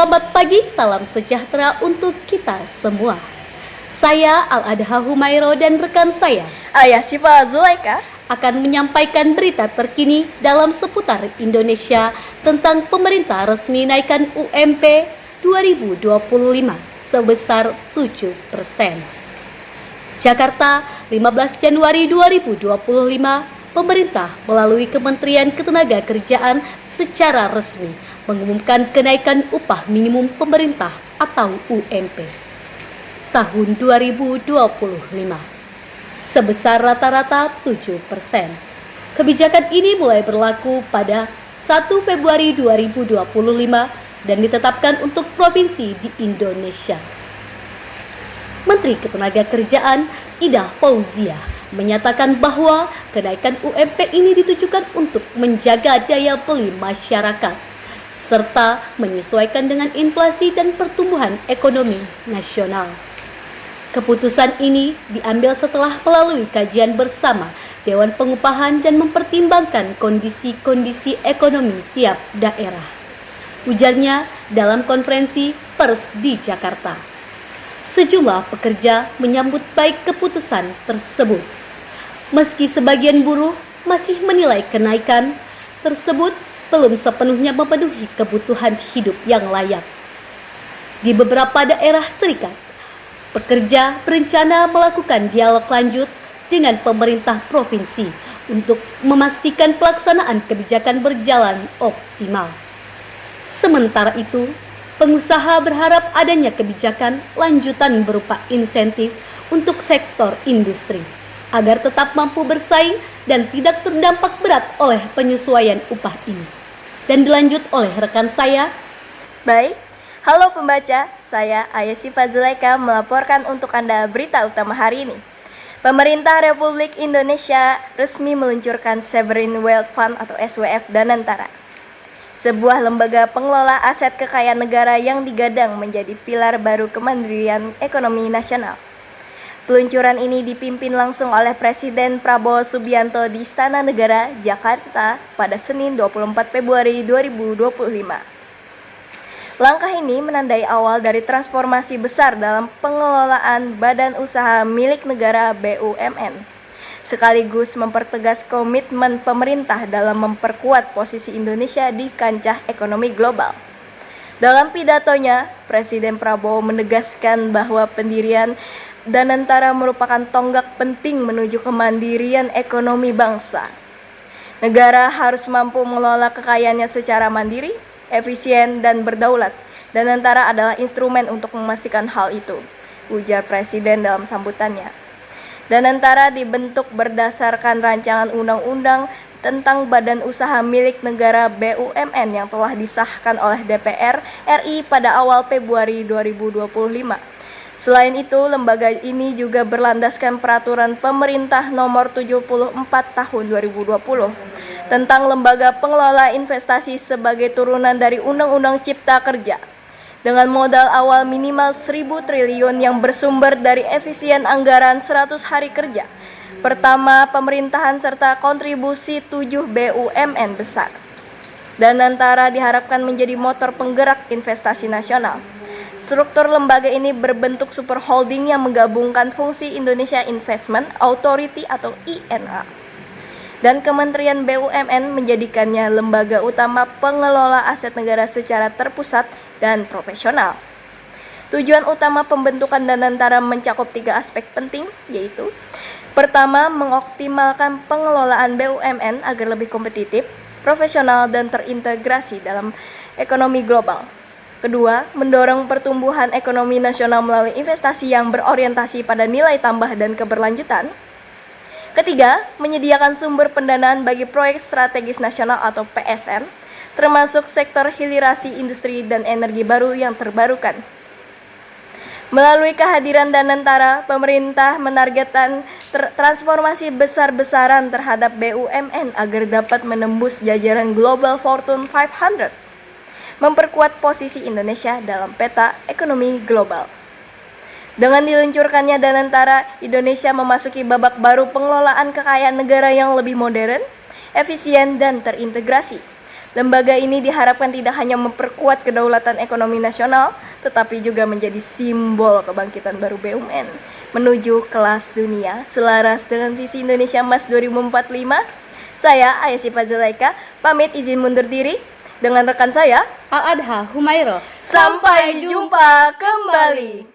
Selamat pagi, salam sejahtera untuk kita semua. Saya Al-Adha Humairo dan rekan saya Ayah Syifa Zulaika akan menyampaikan berita terkini dalam seputar Indonesia tentang pemerintah resmi naikkan UMP 2025 sebesar 7%. Jakarta, 15 Januari 2025, pemerintah melalui Kementerian Ketenagakerjaan secara resmi mengumumkan kenaikan upah minimum pemerintah atau UMP tahun 2025 sebesar rata-rata 7%. Kebijakan ini mulai berlaku pada 1 Februari 2025 dan ditetapkan untuk provinsi di Indonesia. Menteri Ketenagakerjaan Ida Fauzia menyatakan bahwa kenaikan UMP ini ditujukan untuk menjaga daya beli masyarakat serta menyesuaikan dengan inflasi dan pertumbuhan ekonomi nasional. Keputusan ini diambil setelah melalui kajian bersama Dewan Pengupahan dan mempertimbangkan kondisi-kondisi ekonomi tiap daerah. Ujarnya dalam konferensi pers di Jakarta. Sejumlah pekerja menyambut baik keputusan tersebut. Meski sebagian buruh masih menilai kenaikan tersebut belum sepenuhnya memenuhi kebutuhan hidup yang layak. Di beberapa daerah serikat, pekerja berencana melakukan dialog lanjut dengan pemerintah provinsi untuk memastikan pelaksanaan kebijakan berjalan optimal. Sementara itu, pengusaha berharap adanya kebijakan lanjutan berupa insentif untuk sektor industri agar tetap mampu bersaing dan tidak terdampak berat oleh penyesuaian upah ini. Dan dilanjut oleh rekan saya. Baik, halo pembaca, saya Ayah Syifa Zulaika melaporkan untuk Anda berita utama hari ini. Pemerintah Republik Indonesia resmi meluncurkan Sovereign Wealth Fund atau SWF Danantara, sebuah lembaga pengelola aset kekayaan negara yang digadang menjadi pilar baru kemandirian ekonomi nasional. Peluncuran ini dipimpin langsung oleh Presiden Prabowo Subianto di Istana Negara, Jakarta pada Senin 24 Februari 2025. Langkah ini menandai awal dari transformasi besar dalam pengelolaan badan usaha milik negara BUMN, sekaligus mempertegas komitmen pemerintah dalam memperkuat posisi Indonesia di kancah ekonomi global. Dalam pidatonya, Presiden Prabowo menegaskan bahwa pendirian Danantara merupakan tonggak penting menuju kemandirian ekonomi bangsa. Negara harus mampu mengelola kekayaannya secara mandiri, efisien, dan berdaulat. Danantara adalah instrumen untuk memastikan hal itu, ujar Presiden dalam sambutannya. Danantara dibentuk berdasarkan rancangan undang-undang tentang badan usaha milik negara BUMN yang telah disahkan oleh DPR RI pada awal Februari 2025. Selain itu, lembaga ini juga berlandaskan peraturan pemerintah nomor 74 tahun 2020 tentang lembaga pengelola investasi sebagai turunan dari Undang-Undang Cipta Kerja. Dengan modal awal minimal 1.000 triliun yang bersumber dari efisien anggaran 100 hari kerja pertama pemerintahan serta kontribusi 7 BUMN besar. Danantara diharapkan menjadi motor penggerak investasi nasional. Struktur lembaga ini berbentuk super holding yang menggabungkan fungsi Indonesia Investment Authority atau INA dan Kementerian BUMN, menjadikannya lembaga utama pengelola aset negara secara terpusat dan profesional. Tujuan utama pembentukan Danantara mencakup 3 aspek penting, yaitu: pertama, mengoptimalkan pengelolaan BUMN agar lebih kompetitif, profesional, dan terintegrasi dalam ekonomi global. Kedua, mendorong pertumbuhan ekonomi nasional melalui investasi yang berorientasi pada nilai tambah dan keberlanjutan. Ketiga, menyediakan sumber pendanaan bagi proyek strategis nasional atau PSN, termasuk sektor hilirisasi industri dan energi baru yang terbarukan. Melalui kehadiran Danantara, pemerintah menargetkan transformasi besar-besaran terhadap BUMN agar dapat menembus jajaran Global Fortune 500. Memperkuat posisi Indonesia dalam peta ekonomi global. Dengan diluncurkannya Danantara, Indonesia memasuki babak baru pengelolaan kekayaan negara yang lebih modern, efisien, dan terintegrasi. Lembaga ini diharapkan tidak hanya memperkuat kedaulatan ekonomi nasional, tetapi juga menjadi simbol kebangkitan baru BUMN menuju kelas dunia selaras dengan visi Indonesia Emas 2045. Saya Ayasi Fazulaika pamit izin mundur diri dengan rekan saya Al-Adha Humairo. Sampai jumpa kembali.